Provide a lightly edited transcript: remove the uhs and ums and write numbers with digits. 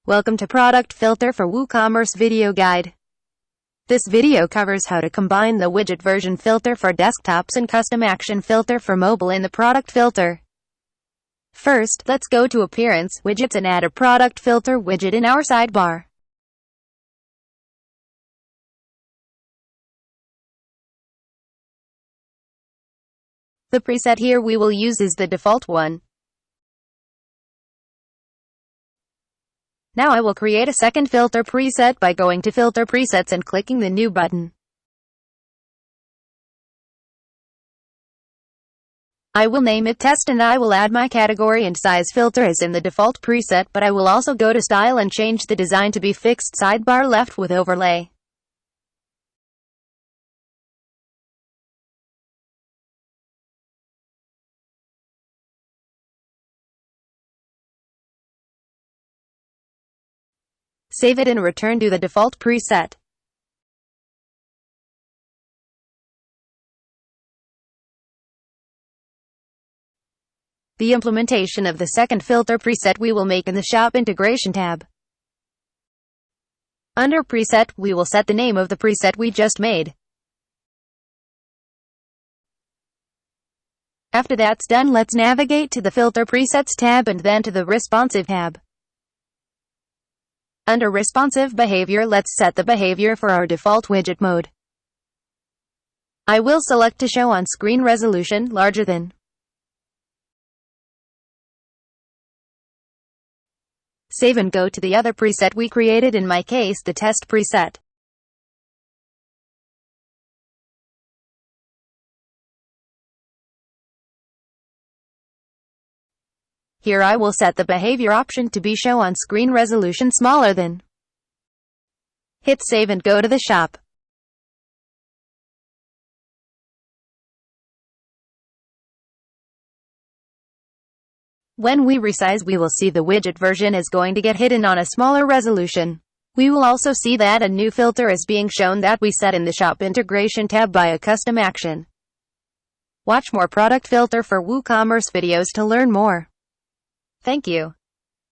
Welcome to Product Filter for WooCommerce video guide. This video covers how to combine the widget version filter for desktops and custom action filter for mobile in the product filter. First, let's go to Appearance, Widgets and add a Product Filter Widget in our sidebar. The preset here we will use is the default one. Now I will create a second filter preset by going to Filter Presets and clicking the New button. I will name it Test and I will add my category and size filter as in the default preset, but I will also go to Style and change the design to be Fixed Sidebar Left with Overlay. Save it and return to the default preset. The implementation of the second filter preset we will make in the Shop Integration tab. Under Preset, we will set the name of the preset we just made. After that's done, let's navigate to the Filter Presets tab and then to the Responsive tab. Under Responsive Behavior, let's set the behavior for our default widget mode. I will select to Show on Screen Resolution larger than. Save and go to the other preset we created, in my case the Test preset. Here I will set the behavior option to be Show on Screen Resolution smaller than. Hit Save and go to the shop. When we resize, we will see the widget version is going to get hidden on a smaller resolution. We will also see that a new filter is being shown that we set in the Shop Integration tab by a custom action. Watch more Product Filter for WooCommerce videos to learn more. Thank you.